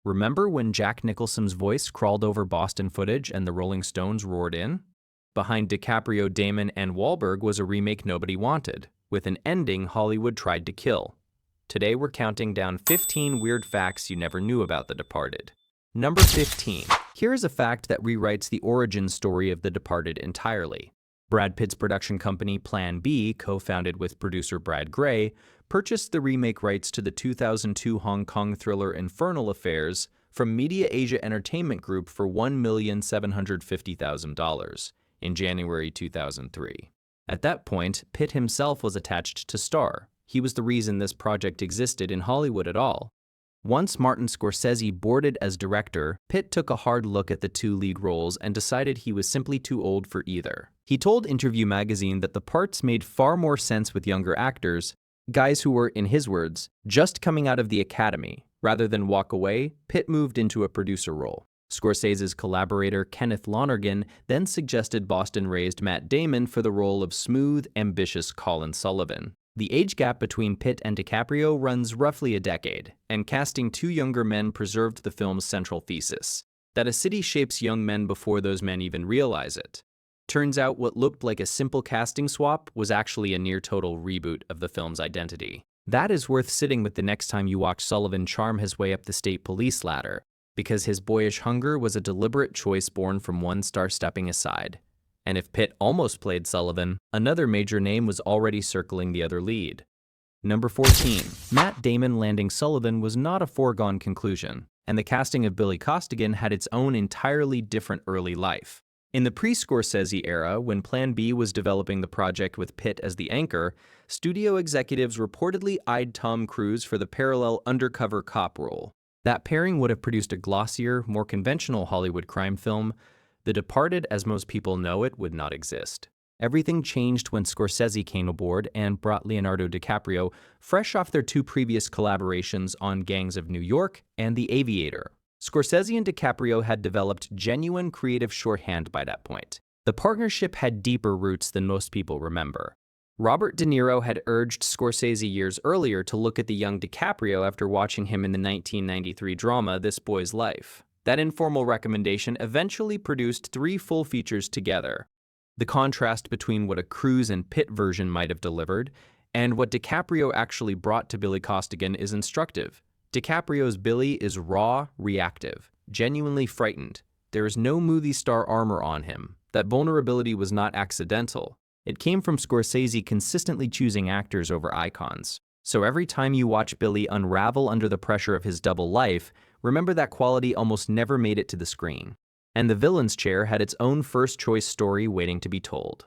Remember when Jack Nicholson's voice crawled over Boston footage and the Rolling Stones roared in? Behind DiCaprio, Damon, and Wahlberg was a remake nobody wanted, with an ending Hollywood tried to kill. Today we're counting down 15 weird facts you never knew about The Departed. Number 15. Here is a fact that rewrites the origin story of The Departed entirely. Brad Pitt's production company Plan B, co-founded with producer Brad Gray, purchased the remake rights to the 2002 Hong Kong thriller Infernal Affairs from Media Asia Entertainment Group for $1,750,000 in January 2003. At that point, Pitt himself was attached to star. He was the reason this project existed in Hollywood at all. Once Martin Scorsese boarded as director, Pitt took a hard look at the two lead roles and decided he was simply too old for either. He told Interview magazine that the parts made far more sense with younger actors, guys who were, in his words, just coming out of the academy. Rather than walk away, Pitt moved into a producer role. Scorsese's collaborator Kenneth Lonergan then suggested Boston-raised Matt Damon for the role of smooth, ambitious Colin Sullivan. The age gap between Pitt and DiCaprio runs roughly a decade, and casting two younger men preserved the film's central thesis, that a city shapes young men before those men even realize it. Turns out what looked like a simple casting swap was actually a near-total reboot of the film's identity. That is worth sitting with the next time you watch Sullivan charm his way up the state police ladder, because his boyish hunger was a deliberate choice born from one star stepping aside. And if Pitt almost played Sullivan, another major name was already circling the other lead. Number 14. Matt Damon landing Sullivan was not a foregone conclusion, and the casting of Billy Costigan had its own entirely different early life. In the pre-Scorsese era, when Plan B was developing the project with Pitt as the anchor, studio executives reportedly eyed Tom Cruise for the parallel undercover cop role. That pairing would have produced a glossier, more conventional Hollywood crime film. The Departed, as most people know it, would not exist. Everything changed when Scorsese came aboard and brought Leonardo DiCaprio, fresh off their two previous collaborations on Gangs of New York and The Aviator. Scorsese and DiCaprio had developed genuine creative shorthand by that point. The partnership had deeper roots than most people remember. Robert De Niro had urged Scorsese years earlier to look at the young DiCaprio after watching him in the 1993 drama This Boy's Life. That informal recommendation eventually produced 3 full features together. The contrast between what a Cruise and Pitt version might have delivered and what DiCaprio actually brought to Billy Costigan is instructive. DiCaprio's Billy is raw, reactive, genuinely frightened. There is no movie star armor on him. That vulnerability was not accidental. It came from Scorsese consistently choosing actors over icons. So every time you watch Billy unravel under the pressure of his double life, remember that quality almost never made it to the screen. And the villain's chair had its own first-choice story waiting to be told.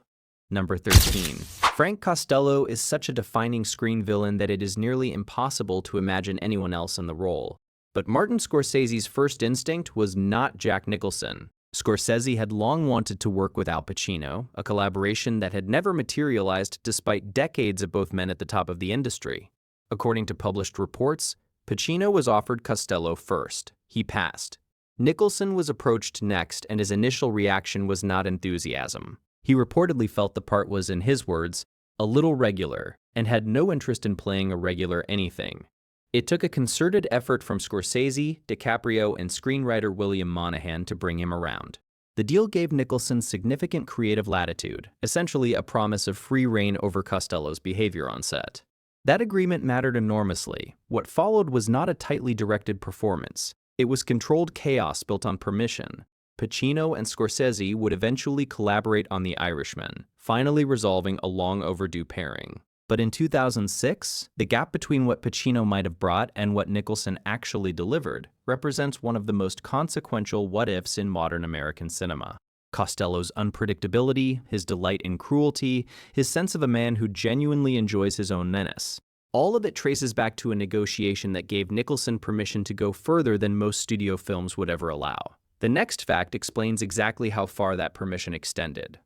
Number 13. Frank Costello is such a defining screen villain that it is nearly impossible to imagine anyone else in the role. But Martin Scorsese's first instinct was not Jack Nicholson. Scorsese had long wanted to work with Al Pacino, a collaboration that had never materialized despite decades of both men at the top of the industry. According to published reports, Pacino was offered Costello first. He passed. Nicholson was approached next, and his initial reaction was not enthusiasm. He reportedly felt the part was, in his words, a little regular, and had no interest in playing a regular anything. It took a concerted effort from Scorsese, DiCaprio, and screenwriter William Monahan to bring him around. The deal gave Nicholson significant creative latitude, essentially a promise of free rein over Costello's behavior on set. That agreement mattered enormously. What followed was not a tightly directed performance. It was controlled chaos built on permission. Pacino and Scorsese would eventually collaborate on The Irishman, finally resolving a long overdue pairing. But in 2006, the gap between what Pacino might have brought and what Nicholson actually delivered represents one of the most consequential what-ifs in modern American cinema. Costello's unpredictability, his delight in cruelty, his sense of a man who genuinely enjoys his own menace. All of it traces back to a negotiation that gave Nicholson permission to go further than most studio films would ever allow. The next fact explains exactly how far that permission extended.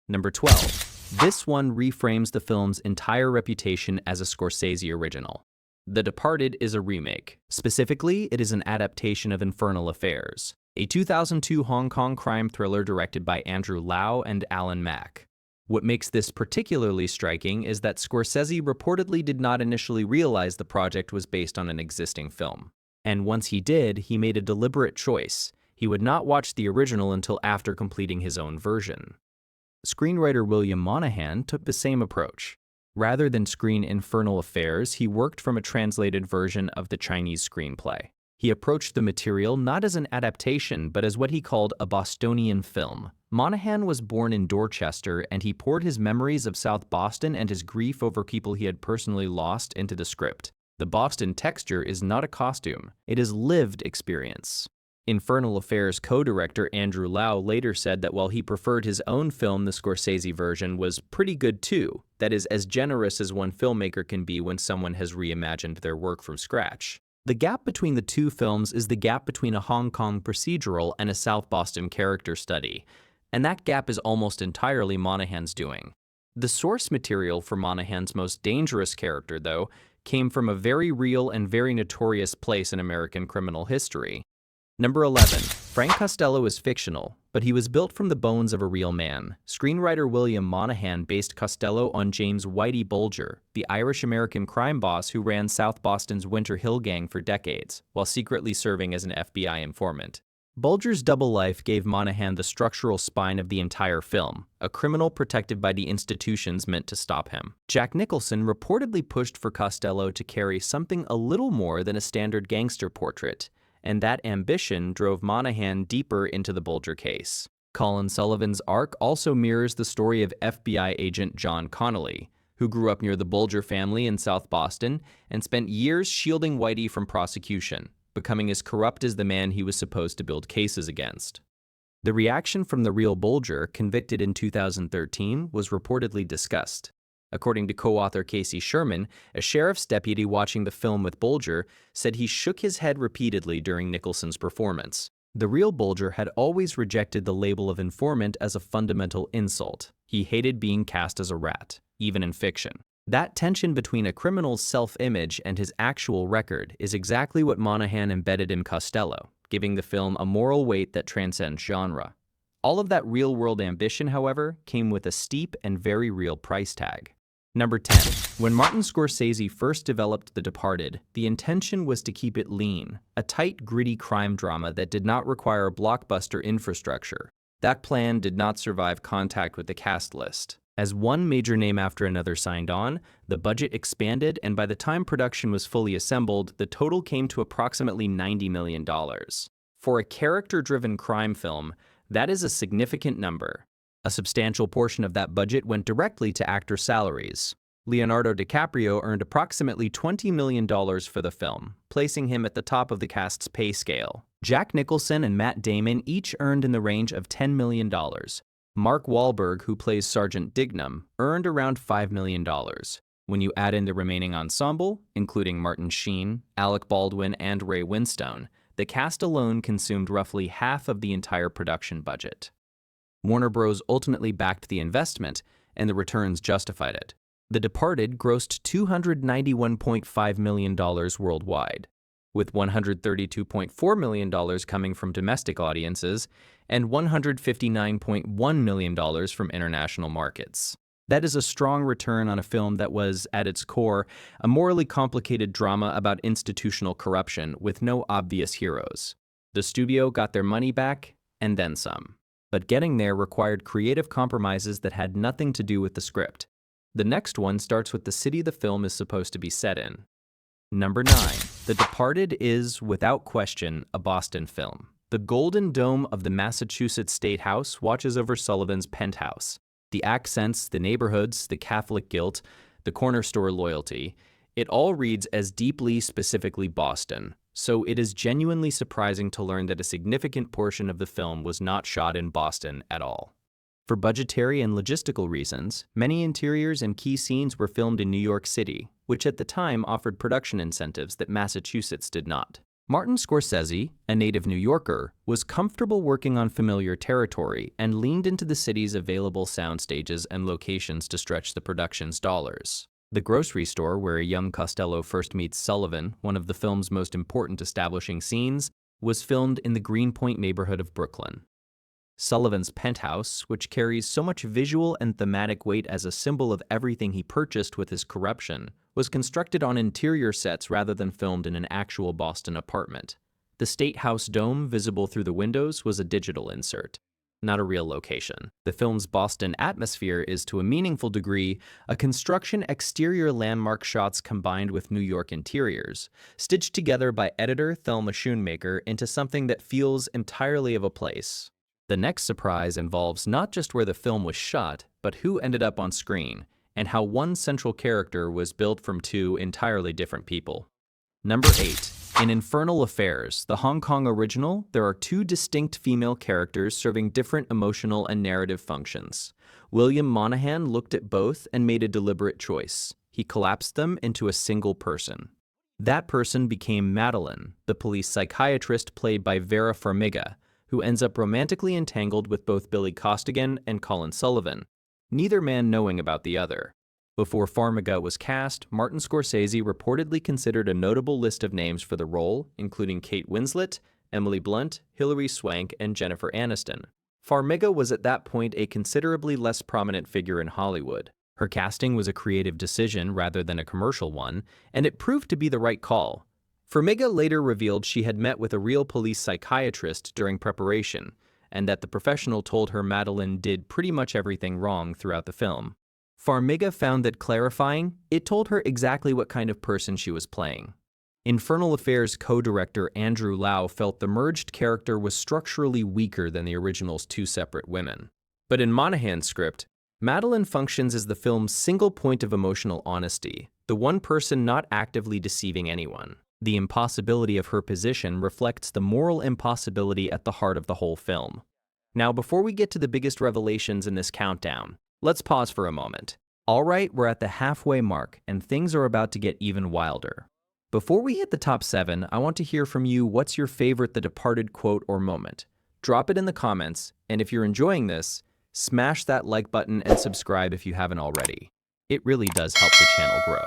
Number 12. This one reframes the film's entire reputation as a Scorsese original. The Departed is a remake. Specifically, it is an adaptation of Infernal Affairs, a 2002 Hong Kong crime thriller directed by Andrew Lau and Alan Mak. What makes this particularly striking is that Scorsese reportedly did not initially realize the project was based on an existing film. And once he did, he made a deliberate choice. He would not watch the original until after completing his own version. Screenwriter William Monahan took the same approach. Rather than screen Infernal Affairs, he worked from a translated version of the Chinese screenplay. He approached the material not as an adaptation, but as what he called a Bostonian film. Monahan was born in Dorchester, and he poured his memories of South Boston and his grief over people he had personally lost into the script. The Boston texture is not a costume, it is lived experience. Infernal Affairs co-director Andrew Lau later said that while he preferred his own film, the Scorsese version was pretty good too. That is, as generous as one filmmaker can be when someone has reimagined their work from scratch. The gap between the two films is the gap between a Hong Kong procedural and a South Boston character study, and that gap is almost entirely Monahan's doing. The source material for Monahan's most dangerous character, though, came from a very real and very notorious place in American criminal history. Number 11. Frank Costello is fictional, but he was built from the bones of a real man. Screenwriter William Monahan based Costello on James Whitey Bulger, the Irish-American crime boss who ran South Boston's Winter Hill Gang for decades, while secretly serving as an FBI informant. Bulger's double life gave Monahan the structural spine of the entire film, a criminal protected by the institutions meant to stop him. Jack Nicholson reportedly pushed for Costello to carry something a little more than a standard gangster portrait, and that ambition drove Monahan deeper into the Bulger case. Colin Sullivan's arc also mirrors the story of FBI agent John Connolly, who grew up near the Bulger family in South Boston and spent years shielding Whitey from prosecution, becoming as corrupt as the man he was supposed to build cases against. The reaction from the real Bulger, convicted in 2013, was reportedly discussed. According to co-author Casey Sherman, a sheriff's deputy watching the film with Bulger said he shook his head repeatedly during Nicholson's performance. The real Bulger had always rejected the label of informant as a fundamental insult. He hated being cast as a rat, even in fiction. That tension between a criminal's self-image and his actual record is exactly what Monahan embedded in Costello, giving the film a moral weight that transcends genre. All of that real-world ambition, however, came with a steep and very real price tag. Number 10. When Martin Scorsese first developed The Departed, the intention was to keep it lean, a tight, gritty crime drama that did not require blockbuster infrastructure. That plan did not survive contact with the cast list. As one major name after another signed on, the budget expanded, and by the time production was fully assembled, the total came to approximately $90 million. For a character-driven crime film, that is a significant number. A substantial portion of that budget went directly to actor salaries. Leonardo DiCaprio earned approximately $20 million for the film, placing him at the top of the cast's pay scale. Jack Nicholson and Matt Damon each earned in the range of $10 million. Mark Wahlberg, who plays Sergeant Dignam, earned around $5 million. When you add in the remaining ensemble, including Martin Sheen, Alec Baldwin, and Ray Winstone, the cast alone consumed roughly half of the entire production budget. Warner Bros. Ultimately backed the investment, and the returns justified it. The Departed grossed $291.5 million worldwide, with $132.4 million coming from domestic audiences and $159.1 million from international markets. That is a strong return on a film that was, at its core, a morally complicated drama about institutional corruption with no obvious heroes. The studio got their money back, and then some. But getting there required creative compromises that had nothing to do with the script. The next one starts with the city the film is supposed to be set in. Number 9. The Departed is, without question, a Boston film. The Golden Dome of the Massachusetts State House watches over Sullivan's penthouse. The accents, the neighborhoods, the Catholic guilt, the corner store loyalty, it all reads as deeply, specifically Boston. So it is genuinely surprising to learn that a significant portion of the film was not shot in Boston at all. For budgetary and logistical reasons, many interiors and key scenes were filmed in New York City, which at the time offered production incentives that Massachusetts did not. Martin Scorsese, a native New Yorker, was comfortable working on familiar territory and leaned into the city's available sound stages and locations to stretch the production's dollars. The grocery store where a young Costello first meets Sullivan, one of the film's most important establishing scenes, was filmed in the Greenpoint neighborhood of Brooklyn. Sullivan's penthouse, which carries so much visual and thematic weight as a symbol of everything he purchased with his corruption, was constructed on interior sets rather than filmed in an actual Boston apartment. The State House dome visible through the windows was a digital insert, not a real location. The film's Boston atmosphere is, to a meaningful degree, a construction exterior landmark shots combined with New York interiors, stitched together by editor Thelma Schoonmaker into something that feels entirely of a place. The next surprise involves not just where the film was shot, but who ended up on screen, and how one central character was built from two entirely different people. Number 8. In Infernal Affairs, the Hong Kong original, there are two distinct female characters serving different emotional and narrative functions. William Monahan looked at both and made a deliberate choice. He collapsed them into a single person. That person became Madeline, the police psychiatrist played by Vera Farmiga, who ends up romantically entangled with both Billy Costigan and Colin Sullivan, neither man knowing about the other. Before Farmiga was cast, Martin Scorsese reportedly considered a notable list of names for the role, including Kate Winslet, Emily Blunt, Hilary Swank, and Jennifer Aniston. Farmiga was at that point a considerably less prominent figure in Hollywood. Her casting was a creative decision rather than a commercial one, and it proved to be the right call. Farmiga later revealed she had met with a real police psychiatrist during preparation, and that the professional told her Madeline did pretty much everything wrong throughout the film. Farmiga found that clarifying, it told her exactly what kind of person she was playing. Infernal Affairs co-director Andrew Lau felt the merged character was structurally weaker than the original's two separate women. But in Monahan's script, Madeline functions as the film's single point of emotional honesty, the one person not actively deceiving anyone. The impossibility of her position reflects the moral impossibility at the heart of the whole film. Now, before we get to the biggest revelations in this countdown, let's pause for a moment. All right, we're at the halfway mark, and things are about to get even wilder. Before we hit the top 7, I want to hear from you what's your favorite The Departed quote or moment. Drop it in the comments, and if you're enjoying this, smash that like button and subscribe if you haven't already. It really does help the channel grow.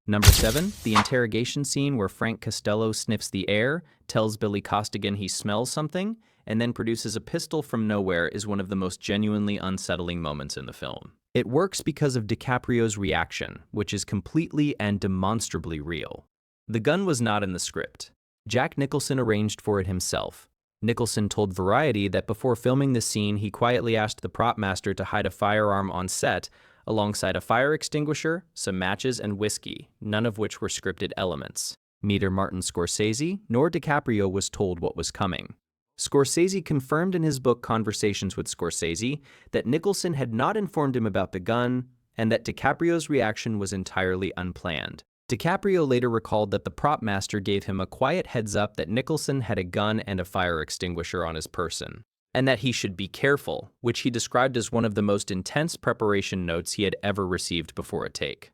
Number 7, the interrogation scene where Frank Costello sniffs the air, tells Billy Costigan he smells something, and then produces a pistol from nowhere is one of the most genuinely unsettling moments in the film. It works because of DiCaprio's reaction, which is completely and demonstrably real. The gun was not in the script. Jack Nicholson arranged for it himself. Nicholson told Variety that before filming the scene, he quietly asked the prop master to hide a firearm on set, alongside a fire extinguisher, some matches, and whiskey, none of which were scripted elements. Neither Martin Scorsese nor DiCaprio was told what was coming. Scorsese confirmed in his book Conversations with Scorsese that Nicholson had not informed him about the gun, and that DiCaprio's reaction was entirely unplanned. DiCaprio later recalled that the prop master gave him a quiet heads up that Nicholson had a gun and a fire extinguisher on his person, and that he should be careful, which he described as one of the most intense preparation notes he had ever received before a take.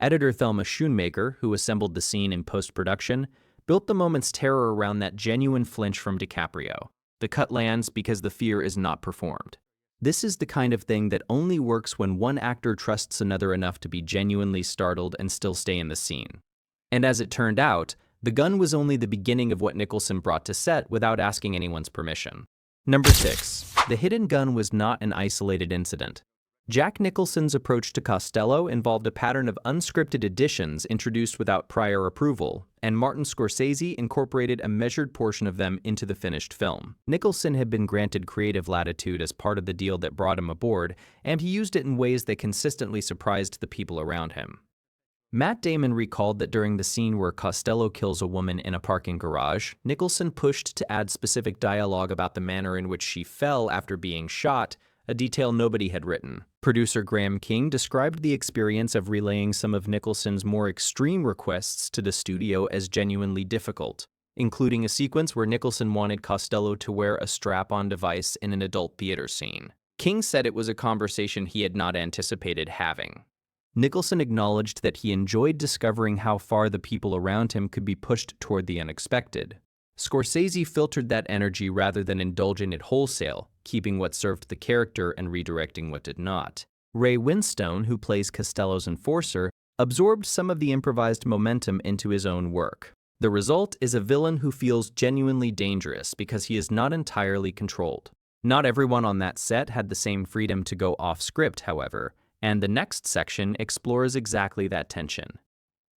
Editor Thelma Schoonmaker, who assembled the scene in post-production, built the moment's terror around that genuine flinch from DiCaprio. The cut lands because the fear is not performed. This is the kind of thing that only works when one actor trusts another enough to be genuinely startled and still stay in the scene. And as it turned out, the gun was only the beginning of what Nicholson brought to set without asking anyone's permission. Number 6. The hidden gun was not an isolated incident. Jack Nicholson's approach to Costello involved a pattern of unscripted additions introduced without prior approval, and Martin Scorsese incorporated a measured portion of them into the finished film. Nicholson had been granted creative latitude as part of the deal that brought him aboard, and he used it in ways that consistently surprised the people around him. Matt Damon recalled that during the scene where Costello kills a woman in a parking garage, Nicholson pushed to add specific dialogue about the manner in which she fell after being shot, a detail nobody had written. Producer Graham King described the experience of relaying some of Nicholson's more extreme requests to the studio as genuinely difficult, including a sequence where Nicholson wanted Costello to wear a strap-on device in an adult theater scene. King said it was a conversation he had not anticipated having. Nicholson acknowledged that he enjoyed discovering how far the people around him could be pushed toward the unexpected. Scorsese filtered that energy rather than indulge in it wholesale, keeping what served the character and redirecting what did not. Ray Winstone, who plays Costello's enforcer, absorbed some of the improvised momentum into his own work. The result is a villain who feels genuinely dangerous because he is not entirely controlled. Not everyone on that set had the same freedom to go off script, however, and the next section explores exactly that tension.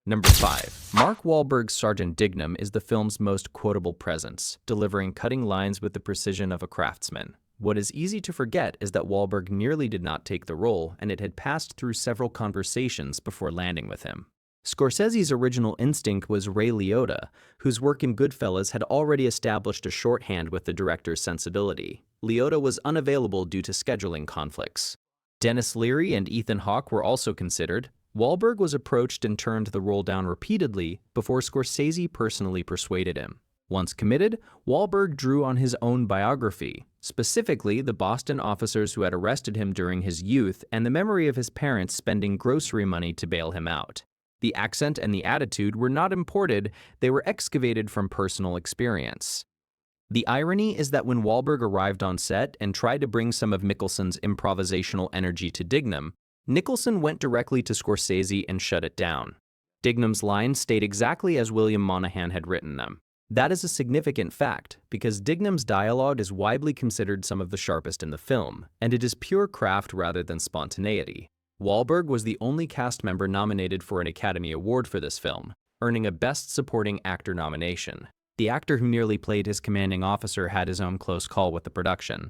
Number 5. Mark Wahlberg's Sergeant Dignam is the film's most quotable presence, delivering cutting lines with the precision of a craftsman. What is easy to forget is that Wahlberg nearly did not take the role, and it had passed through several conversations before landing with him. Scorsese's original instinct was Ray Liotta, whose work in Goodfellas had already established a shorthand with the director's sensibility. Liotta was unavailable due to scheduling conflicts. Dennis Leary and Ethan Hawke were also considered. Wahlberg was approached and turned the role down repeatedly before Scorsese personally persuaded him. Once committed, Wahlberg drew on his own biography, specifically the Boston officers who had arrested him during his youth and the memory of his parents spending grocery money to bail him out. The accent and the attitude were not imported, they were excavated from personal experience. The irony is that when Wahlberg arrived on set and tried to bring some of Nicholson's improvisational energy to Dignam, Nicholson went directly to Scorsese and shut it down. Dignam's lines stayed exactly as William Monahan had written them. That is a significant fact, because Dignam's dialogue is widely considered some of the sharpest in the film, and it is pure craft rather than spontaneity. Wahlberg was the only cast member nominated for an Academy Award for this film, earning a Best Supporting Actor nomination. The actor who nearly played his commanding officer had his own close call with the production.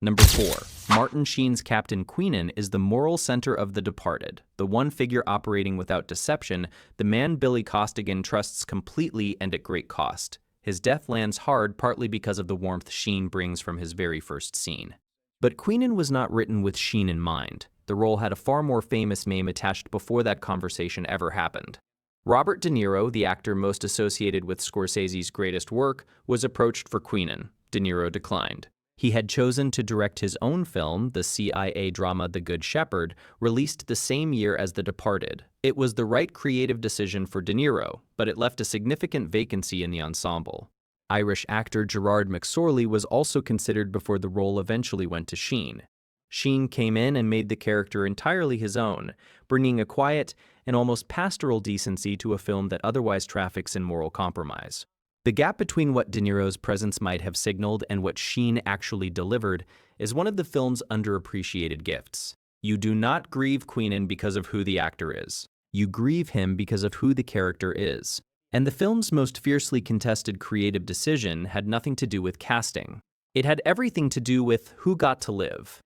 Number 4. Martin Sheen's Captain Queenan is the moral center of The Departed, the one figure operating without deception, the man Billy Costigan trusts completely and at great cost. His death lands hard partly because of the warmth Sheen brings from his very first scene. But Queenan was not written with Sheen in mind. The role had a far more famous name attached before that conversation ever happened. Robert De Niro, the actor most associated with Scorsese's greatest work, was approached for Queenan. De Niro declined. He had chosen to direct his own film, the CIA drama The Good Shepherd, released the same year as The Departed. It was the right creative decision for De Niro, but it left a significant vacancy in the ensemble. Irish actor Gerard McSorley was also considered before the role eventually went to Sheen. Sheen came in and made the character entirely his own, bringing a quiet and almost pastoral decency to a film that otherwise traffics in moral compromise. The gap between what De Niro's presence might have signaled and what Sheen actually delivered is one of the film's underappreciated gifts. You do not grieve Queenan because of who the actor is. You grieve him because of who the character is. And the film's most fiercely contested creative decision had nothing to do with casting. It had everything to do with who got to live.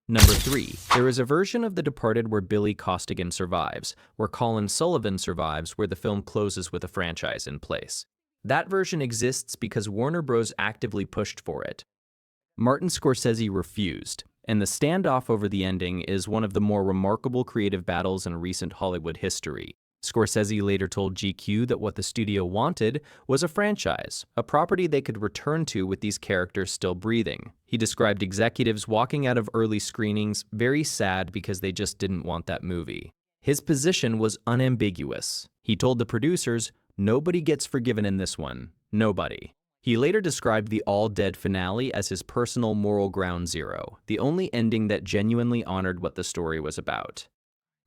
Number 3. There is a version of The Departed where Billy Costigan survives, where Colin Sullivan survives, where the film closes with a franchise in place. That version exists because Warner Bros. Actively pushed for it. Martin Scorsese refused, and the standoff over the ending is one of the more remarkable creative battles in recent Hollywood history. Scorsese later told GQ that what the studio wanted was a franchise, a property they could return to with these characters still breathing. He described executives walking out of early screenings very sad because they just didn't want that movie. His position was unambiguous. He told the producers, "Nobody gets forgiven in this one. Nobody." He later described the all-dead finale as his personal moral ground zero, the only ending that genuinely honored what the story was about.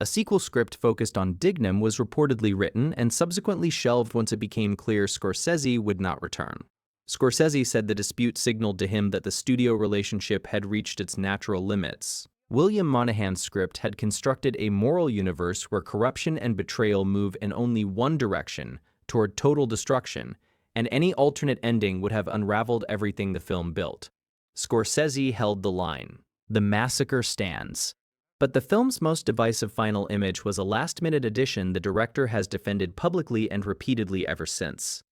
A sequel script focused on Dignam was reportedly written and subsequently shelved once it became clear Scorsese would not return. Scorsese said the dispute signaled to him that the studio relationship had reached its natural limits. William Monahan's script had constructed a moral universe where corruption and betrayal move in only one direction, toward total destruction, and any alternate ending would have unraveled everything the film built. Scorsese held the line. The massacre stands. But the film's most divisive final image was a last-minute addition the director has defended publicly and repeatedly ever since.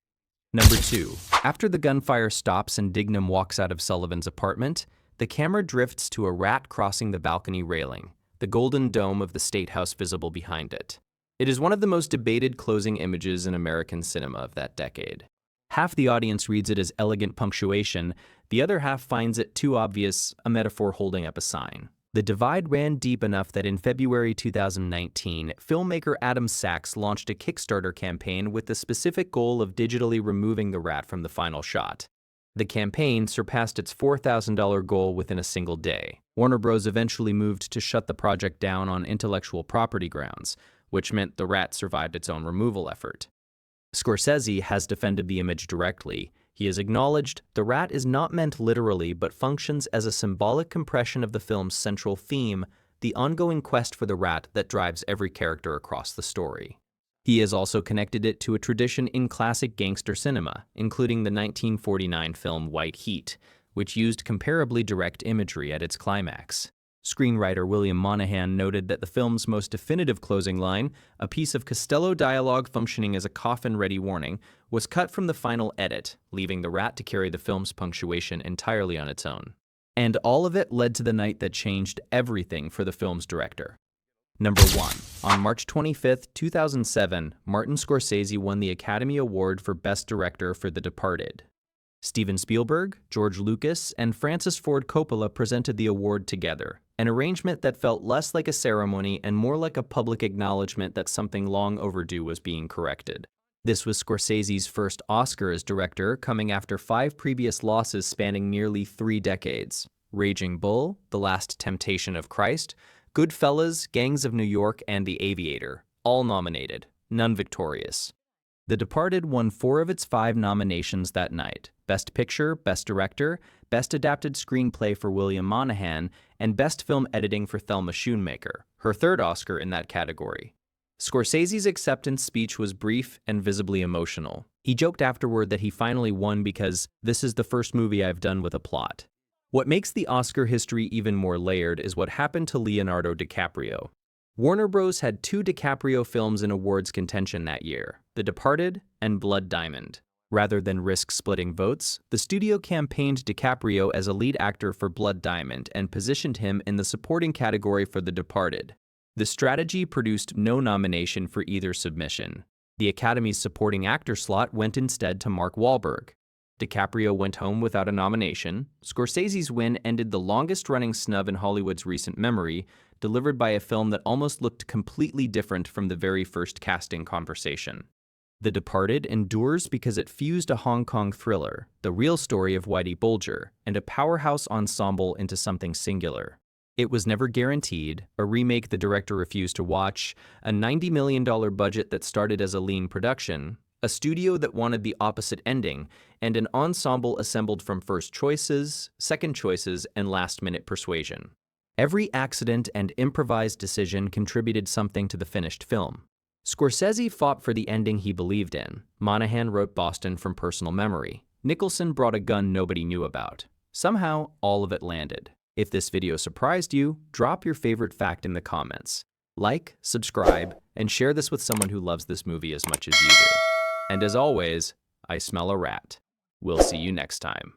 Number 2. After the gunfire stops and Dignam walks out of Sullivan's apartment, the camera drifts to a rat crossing the balcony railing, the golden dome of the State House visible behind it. It is one of the most debated closing images in American cinema of that decade. Half the audience reads it as elegant punctuation, the other half finds it too obvious, a metaphor holding up a sign. The divide ran deep enough that in February 2019, filmmaker Adam Sachs launched a Kickstarter campaign with the specific goal of digitally removing the rat from the final shot. The campaign surpassed its $4,000 goal within a single day. Warner Bros. Eventually moved to shut the project down on intellectual property grounds, which meant the rat survived its own removal effort. Scorsese has defended the image directly. He has acknowledged the rat is not meant literally but functions as a symbolic compression of the film's central theme, the ongoing quest for the rat that drives every character across the story. He has also connected it to a tradition in classic gangster cinema, including the 1949 film White Heat, which used comparably direct imagery at its climax. Screenwriter William Monahan noted that the film's most definitive closing line, a piece of Costello dialogue functioning as a coffin-ready warning, was cut from the final edit, leaving the rat to carry the film's punctuation entirely on its own. And all of it led to the night that changed everything for the film's director. Number 1. On March 25, 2007, Martin Scorsese won the Academy Award for Best Director for The Departed. Steven Spielberg, George Lucas, and Francis Ford Coppola presented the award together, an arrangement that felt less like a ceremony and more like a public acknowledgement that something long overdue was being corrected. This was Scorsese's first Oscar as director, coming after 5 previous losses spanning nearly 3 decades: Raging Bull, The Last Temptation of Christ, Goodfellas, Gangs of New York, and The Aviator, all nominated, none victorious. The Departed won 4 of its 5 nominations that night: Best Picture, Best Director, Best Adapted Screenplay for William Monahan, and Best Film Editing for Thelma Schoonmaker, her 3rd Oscar in that category. Scorsese's acceptance speech was brief and visibly emotional. He joked afterward that he finally won because this is the first movie I've done with a plot. What makes the Oscar history even more layered is what happened to Leonardo DiCaprio. Warner Bros. Had 2 DiCaprio films in awards contention that year, The Departed and Blood Diamond. Rather than risk splitting votes, the studio campaigned DiCaprio as a lead actor for Blood Diamond and positioned him in the supporting category for The Departed. The strategy produced no nomination for either submission. The Academy's supporting actor slot went instead to Mark Wahlberg. DiCaprio went home without a nomination. Scorsese's win ended the longest-running snub in Hollywood's recent memory, delivered by a film that almost looked completely different from the very first casting conversation. The Departed endures because it fused a Hong Kong thriller, the real story of Whitey Bulger, and a powerhouse ensemble into something singular. It was never guaranteed, a remake the director refused to watch, a $90 million budget that started as a lean production, a studio that wanted the opposite ending, and an ensemble assembled from first choices, second choices, and last-minute persuasion. Every accident and improvised decision contributed something to the finished film. Scorsese fought for the ending he believed in. Monahan wrote Boston from personal memory. Nicholson brought a gun nobody knew about. Somehow, all of it landed. If this video surprised you, drop your favorite fact in the comments. Like, subscribe, and share this with someone who loves this movie as much as you do. And as always, I smell a rat. We'll see you next time.